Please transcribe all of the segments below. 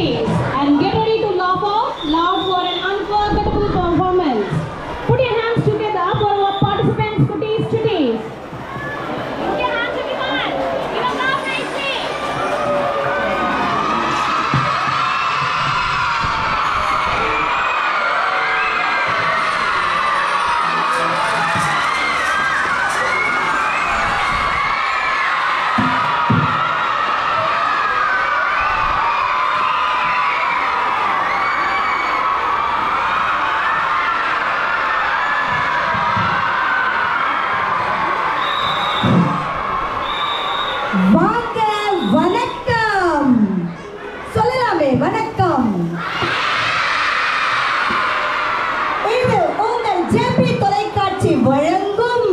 And get ready to laugh out loud for an unforgettable performance. Put your hands together for our participants, cuties, chutties. Put your hands together. Give a laugh nicely. வணக்கம் சொல்லலாமே வணக்கம். இது உங்கள் JP தொலைக்காட்சி வழங்கும்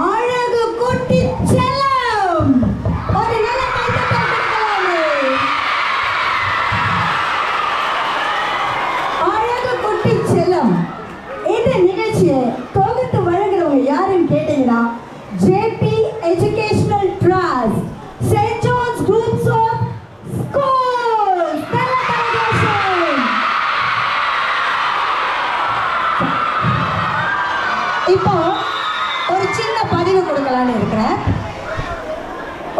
அழகு குட்டி செல்லம். ஒரு நல்ல கைத்தட்டல் கொடுக்கலாமே. அழகு குட்டி செல்லம் இந்த நிகழ்ச்சியை தொகுத்து வழங்குறவங்க யாருன்னு கேட்டீங்கன்னா JP educational trust, St. John's Groups of Schools. இப்போ ஒரு சின்ன பதிவு கொடுக்கலான்னு இருக்கிறேன்.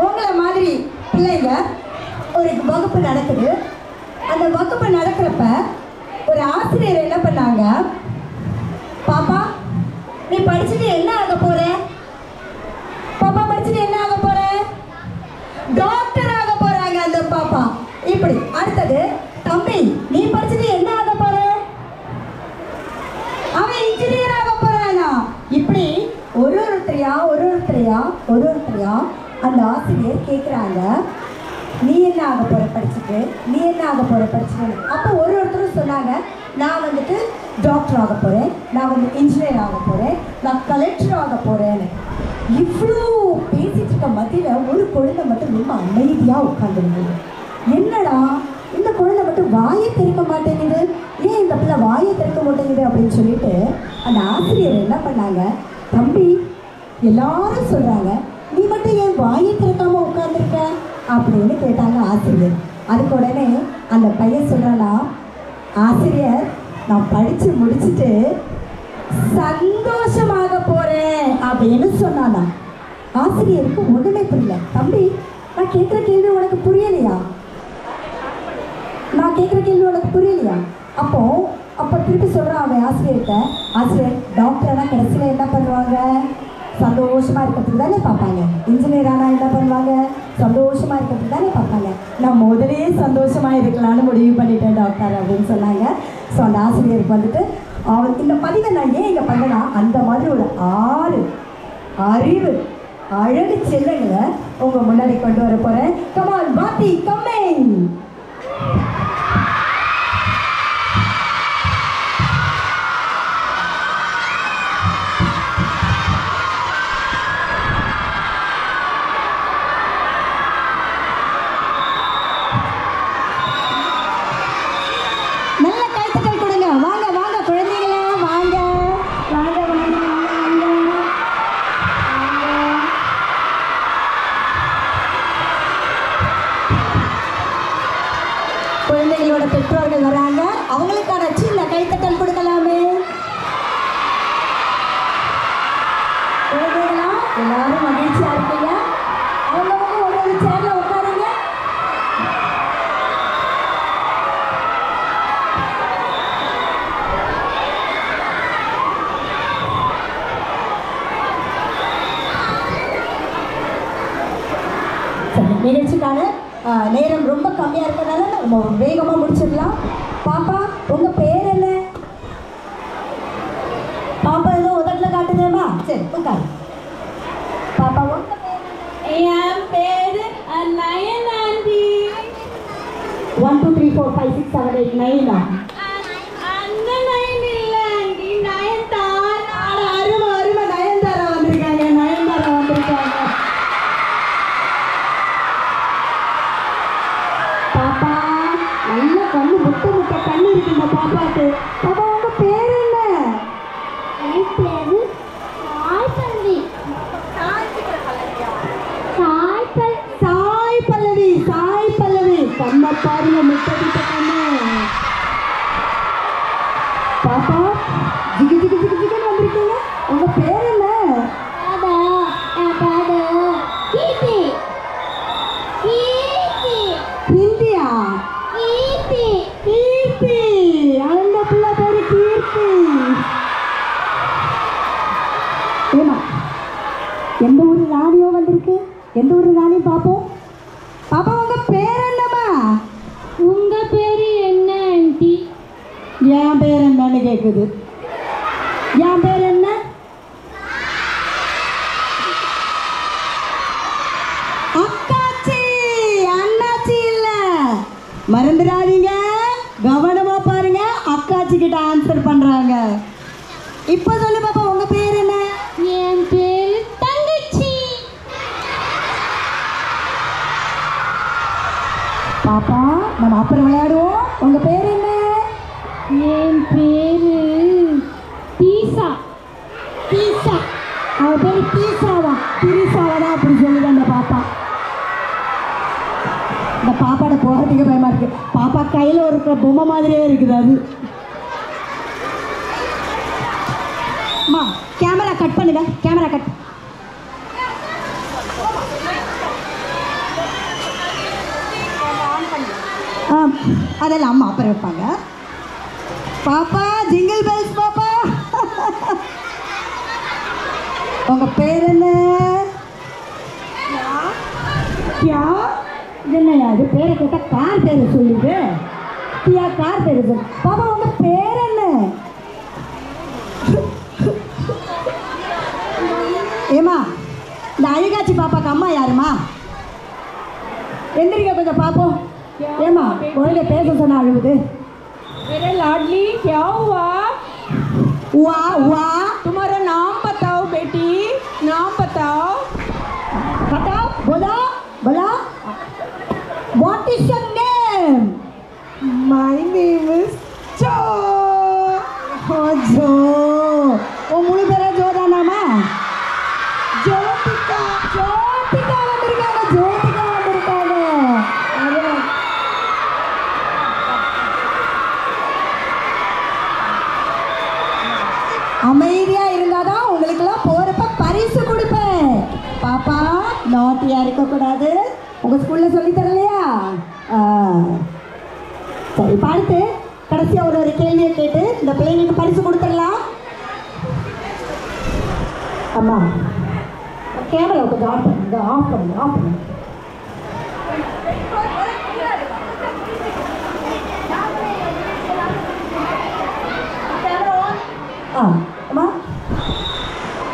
உங்களை மாதிரி பிள்ளைங்க ஒரு வகுப்பு நடக்குது. அந்த வகுப்பு நடக்கிறப்ப ஒரு ஆசிரியர் என்ன பண்ணாங்க, பாப்பா நீ படிச்சுட்டு என்ன ஆக போற? பாப்பா படிச்சுட்டு என்ன ஆக போற? டாக்டர் ஆக போறாங்க அந்த பாப்பா. இப்படி அடுத்தது, தம்பி நீ படிச்சுட்டு என்ன ஆக போற? அவன் இன்ஜினியர் ஆக போறானா? இப்படி ஒருத்தரையா அந்த ஆசிரியர் கேட்குறாங்க, நீ என்ன ஆக போற படிச்சுட்டு, நீ என்ன ஆக போற படிச்சுட்டு. அப்போ ஒருத்தரும் சொன்னாங்க, நான் வந்துட்டு டாக்டர் ஆக போறேன், நான் வந்து இன்ஜினியர் ஆக போறேன், நான் கலெக்டர் ஆக போறேன்னு. இவ்வளோ பேசிட்டு இருக்க மத்தியில் ஒரு குழந்தை மட்டும் ரொம்ப அமைதியாக உட்காந்துருந்தது. என்னடா இந்த குழந்தை மட்டும் வாயை திறக்க மாட்டேங்குது, ஏன் இந்த பிள்ளை வாயை திறக்க மாட்டேங்குது அப்படின்னு சொல்லிட்டு அந்த ஆசிரியர் என்ன பண்ணாங்க, தம்பி எல்லாரும் சொல்கிறாங்க, நீ மட்டும் ஏன் வாயை திறக்காம உட்காந்துருக்க அப்படின்னு கேட்டாங்க ஆசிரியர். அதுக்கு உடனே அந்த பையன் சொல்கிறானா, ஆசிரியர் நான் படித்து முடிச்சுட்டு சந்தோஷமாக போறேன் அப்படின்னு சொன்னானா. ஆசிரியருக்கு ஒண்ணுமே புரியல. தம்பி நான் கேட்குற கேள்வி உனக்கு புரியலையா? அப்போ திருப்பி சொல்கிறான் அவன் ஆசிரியர்கிட்ட, ஆசிரியர் டாக்டர்னா கடைசியில் என்ன பண்ணுவாங்க? சந்தோஷமாக இருக்கிறதுக்கு தானே பார்ப்பாங்க. இன்ஜினியர் ஆனால் என்ன பண்ணுவாங்க? சந்தோஷமாக இருக்கிறதுக்கு தானே பார்ப்பாங்க. நான் முதலே சந்தோஷமாக இருக்கலான்னு முடிவு பண்ணிட்டேன் டாக்டர் அப்படின்னு சொன்னாங்க. ஸோ அந்த ஆசிரியருக்கு வந்துட்டு அவன் இந்த பதிவை நான் ஏன் இங்கே பண்ணனா, அந்த மாதிரி ஒரு 6 அறிவு அழகு செல்லுங்களை உங்கள் முன்னாடி கொண்டு வர போகிறேன். கமால் பாத்தி கம்மிங். குழந்தைகளோட பெற்றோர்கள் வராங்க, அவங்களுக்கான சின்ன கைத்தட்டல் கொடுக்கலாமே. குழந்தைகளா எல்லாரும் மகிழ்ச்சியா இருக்கீங்க? அவங்க ஒரு சேர்ல உட்காருங்க. நிகழ்ச்சிக்கான நேரம் ரொம்ப கம்மியாக இருக்கிறதால நம்ம வேகமாக முடிச்சிடலாம். பாப்பா உங்கள் பேர் என்ன? பாப்பா ஏதோ உதட்டில் காட்டுதேமா? சரி உட்காரு. பாப்பா உங்கள் பேர்? என் பேரு நயன் ஆண்டி. 1 2 3 4 5 6 7 8 9. அந்த நயன் இல்ல ஆண்டி, நயன்தாரா. அருமை நயன்தாரா வந்திருக்காங்க. பாப்பா நல்ல கண்ணு முட்டை கண்ணு இருக்கு இந்த பாப்பாக்கு. பாப்பா உங்க பேர் என்ன? என் பேரு சாய்பல்லவி. சாய் பல்லவி. கண்ணை பாருங்க, முட்டை கண்ணு. பாப்பா ஜிகி ஜிகி ஜிகி ஜிகின்னு வந்திருக்கீங்க. உங்க பேர் என்ன? கீர்த்தி. கீர்த்தி. ஹிந்தியா? கீர்த்தி. கீர்த்தி. அந்த பிள்ளை பேரு கீர்த்தி. ஏமா எந்த ஊர் ராணியோ வந்திருக்கு? எந்த ஊர் ராணி பாப்போம். பாப்பா உங்க பேர் என்னம்மா? உங்க பேரு என்ன ஆண்டி? என் பேர் என்னன்னு கேக்குது. என் பேர் என்ன? அக்காச்சி. அண்ணாச்சி இல்ல, மறந்துடாதீங்க. கவனமா பாருங்க. அக்காச்சி கிட்ட ஆன்சர் பண்றாங்க. இப்ப சொல்லு பாப்பா, உங்க பேர் என்ன? என் பேரு தங்கச்சி. பாப்பா நம்ம அப்புறம் விளையாடுவோம். உங்க பேர் என்ன? என் பேரு தீசா. பீசா. அவ பேரு பீசாவா? திரிசாவா? அப்படி சொல்லுது அந்த பாப்பா. இந்த பாப்பாட போகிறதுக்கு பயமா இருக்கு. பாப்பா கையில இருக்கிற பொம்மை மாதிரியே இருக்குது அது. அம்மா கேமரா கட் பண்ணுங்க. Camera cut. அதெல்லாம் அம்மா அப்புறம் வைப்பாங்க. பாப்பா ஜிங்கிள் பெல்ஸ். பாப்பா உங்க பேர் என்ன? கியா? என்னையா அது பேரை கேட்டா கார் பேரு சொல்லுது. கியா கார் பேரு சொல்லு. பாப்பா உங்க பேர் என்ன? ஏமா இந்த அழகாச்சி பாப்பாக்கு அம்மா யாருமா? எந்திரிக்க கொஞ்சம் பாப்போம். ஏமா குழந்தை பேச சொன்னா அழுவுது. मेरे लाडली क्या हुआ? हुआ हुआ? तुम्हारा नाम बताओ बेटी, नाम बताओ. बताओ. बोला बोला. What is your name? My name is Jo. Oh Jo. वो मुझे मेरा जो था नाम है ज्योतिका. ज्योतिका वंदिरुक्कांगा. ज्योतिका वंदिरुक्कांगा. अरे அமைதியா இருந்தாதான் உங்களுக்கெல்லாம் போறப்ப பரிசு கொடுப்பேன். பாப்பா நாட்டியா இருக்கக்கூடாது. உங்க ஸ்கூல்ல சொல்லி தரலையா? சரி, பார்த்து கடைசியா ஒரு கேள்வியை கேட்டு இந்த பிள்ளைங்களுக்கு பரிசு கொடுத்துடலாம். அம்மா கேமரா கொஞ்சம் ஆஃப் பண்ணுங்க. ஆஃப் பண்ணுங்க. ஆஃப் பண்ணுங்க. அம்மா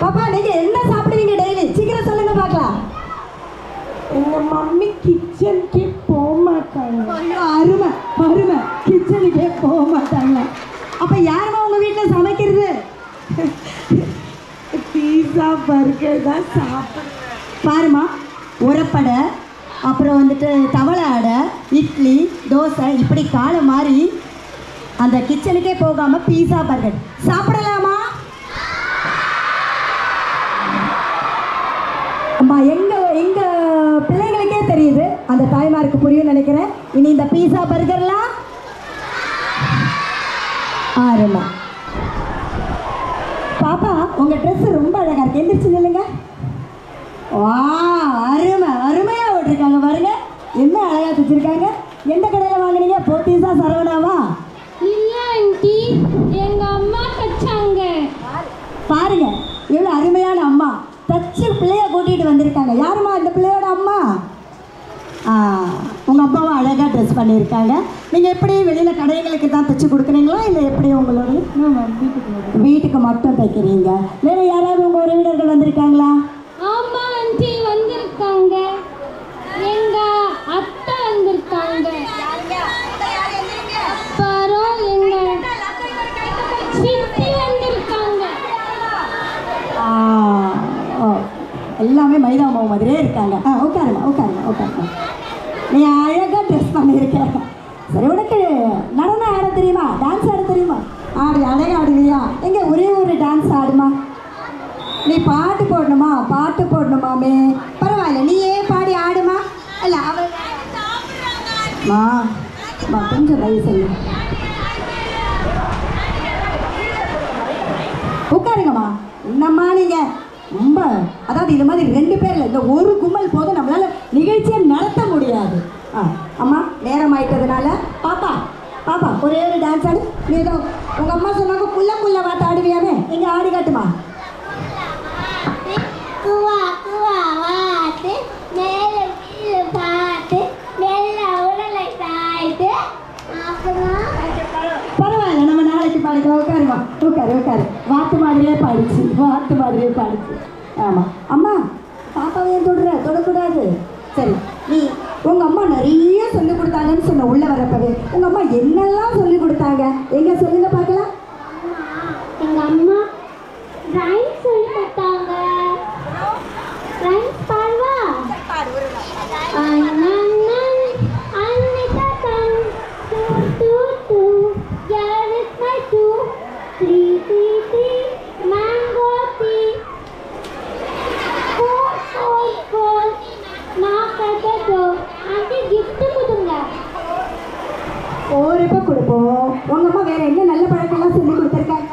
பாப்பா நீங்க என்ன சாப்பிடுவீங்க டெய்லி? சீக்கிரம் சொல்லுங்க பார்க்கலாம். எங்க மம்மி கிச்சனுக்கே போக மாட்டாங்க. ஐயோ அருமை அருமை. கிச்சனுக்கே போக மாட்டாங்க. அப்ப யாருமா உங்க வீட்டில் சமைக்கிறது? பீஸா பர்கர் தான் சாப்பிடுவேன். பாருமா, உரப்படை, அப்புறம் வந்துட்டு தவளை அடை, இட்லி, தோசை, இப்படி காலம் மாறி அந்த கிச்சனுக்கே போகாம பீஸா பர்கர் சாப்பிடலாமா? அம்மா எங்க எங்க பிள்ளைங்களுக்கே தெரியுது, அந்த தாய்மாருக்கு புரியும் நினைக்கிறேன். இனி இந்த பீஸா பர்கர்லாம் ஆறுமா. பாப்பா உங்க ட்ரெஸ் ரொம்ப அழகா இருக்கு. எந்திரிச்சு நில்லுங்க. வா அருமை அருமையா விட்டுருக்காங்க பாருங்க. என்ன அழகா தைச்சிருக்காங்க. எந்த கடையில் வாங்கினீங்க? போத்தீஸா சரவணாவா? இல்ல ஆண்டி, எங்க அம்மா தச்சாங்க. பாருங்க எவ்வளோ அருமையான அம்மா தச்சு பிள்ளைய கூட்டிகிட்டு வந்திருக்காங்க. யாருமா இந்த பிள்ளையோட அம்மா? உங்கள் அப்பாவும் அழகாக ட்ரெஸ் பண்ணியிருக்காங்க. நீங்கள் எப்படி வெளியில் கடைகளுக்கு தான் தைச்சி கொடுக்குறீங்களா இல்லை எப்படி உங்களோட வீட்டுக்கு மட்டும் தைக்கிறீங்க? வேறு யாராவது உங்கள் உறவினர்கள் வந்திருக்காங்களா? ஆமா ஆண்டி வந்திருக்காங்க. எங்க அத்தை வந்திருக்காங்க. அப்புறம் எங்க சித்தி வந்திருக்காங்க. எல்லாமே மைதா மாவு மாதிரியே இருக்காங்க. உட்காருங்க உட்காருங்க உட்காருங்க. நீ அழகாக ட்ரெஸ் பண்ணியிருக்கேன். சரி, உனக்கு நடனம் ஆட தெரியுமா? டான்ஸ் ஆட தெரியுமா? ஆடு அழகாக ஆடுவியா? எங்கே ஒரே ஒரு டான்ஸ் ஆடுமா? நீ பாட்டு போடணுமா? பாட்டு போடணுமாமே. பரவாயில்ல, நீயே பாடி ஆடுமா. இல்லை அவள் கொஞ்சம் வயசு உட்காருங்கம்மா. என்னம்மா நீங்கள் ரொம்ப அதாவது இது மாதிரி 2 பேரில் இந்த ஒரு கும்பல் போதும் நம்மளால் நிகழ்ச்சியை நடத்த முடியாது. அம்மா நேரம் ஆயிட்டதுனால பாப்பா ஒரே ஒரு டான்ஸ் ஆடு. நீ ஏதோ உங்கள் அம்மா சொன்னாங்க குள்ள வாட்ட ஆடுவியாமே, இங்கே ஆடி காட்டுமா. பரவாயில்ல, நம்ம நாளைக்கு பாடிக்கலாம். உட்காரு. வாத்து மாதிரியே பாடிச்சு. ஆமாம் அம்மா, பாப்பாவே தொடக்கூடாது. சரி, நீ உங்கள் அம்மா நிறைய சொல்லிக் கொடுத்தாங்கன்னு சொன்ன உள்ள வரப்பவே. உங்கள் அம்மா என்னெல்லாம் சொல்லிக் கொடுத்தாங்க எங்க சொல்லுங்க பார்க்கலாம். எங்கள் அம்மா ரைம்ஸ் சொல்லி கொடுத்தாங்க. ரைம்ஸ் பாடுவா. ஓரப்ப கொடுப்போம். உங்க அம்மா வேற என்ன நல்ல பழக்கம்லாம் சொல்லி கொடுத்துருக்காங்க?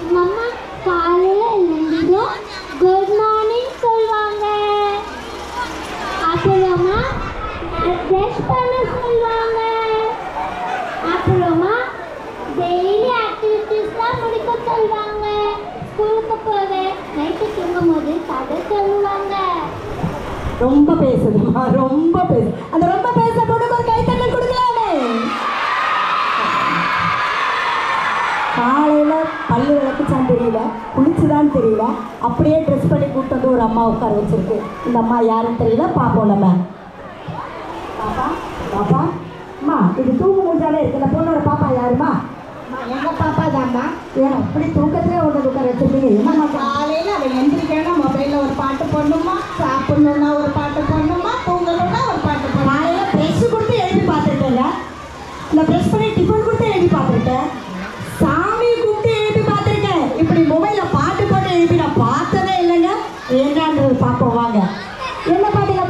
எங்கள் அம்மா காலையில் எழுந்திரும் குட் மார்னிங் சொல்லுவாங்க. அப்புறமா ப்ரஷ் பண்ண சொல்லுவாங்க. அப்புறமா டெய்லி ஆக்டிவிட்டீஸ்லாம் முடிக்க சொல்லுவாங்க. ஸ்கூலுக்கு போவேன், நைட்டு தூங்கும் போது கதை சொல்லுவாங்க. ரொம்ப பேசுதுமா, ரொம்ப பேசு. அந்த ரொம்ப பேச பொண்ணுக்கு ஒரு கைத்தட்டல் கொடுக்கலாமே. காலையில் பல்லு விளக்குச்சான்னு தெரியல, குளிச்சுதான் தெரியல, அப்படியே ட்ரெஸ் பண்ணி கூப்பிட்டு வந்து ஒரு அம்மா உட்கார வச்சிருக்கு. இந்த அம்மா யாருன்னு தெரியல, பார்ப்போம் நம்ம. பாப்பா அம்மா, இது தூங்கு மூஞ்சாலே இருக்கு. இந்த பொண்ணோட பாப்பா யாருமா? எங்கள் பாப்பா தான்மா. ஏன் இப்படி தூக்கத்திலே ஒன்று உட்கார வச்சிருக்கீங்க? என்னம்மா காலையில் அவள் எந்திரிக்கணும், மொபைலில் ஒரு பாட்டு பண்ணுமா, சாப்பிடணுன்னா ஒரு பாட்டு பண்ணுமா, தூங்கணுன்னா ஒரு பாட்டு பண்ணுமா. காலையில் ப்ரெஷ் கொடுத்து எழுதி பார்த்துருக்கேங்க. இந்த ப்ரெஷ் பண்ணி டிஃபன் கொடுத்து எழுதி பார்த்துருக்கேன். சாமி கூப்பிட்டு எழுப்பி பார்த்துருக்கேன். இப்படி மொபைலில் பாட்டு போட்டு எழுப்பி நான் பார்த்ததே இல்லைங்க. என்னன்றது பார்ப்போம் வாங்க. என்ன பாட்டுங்க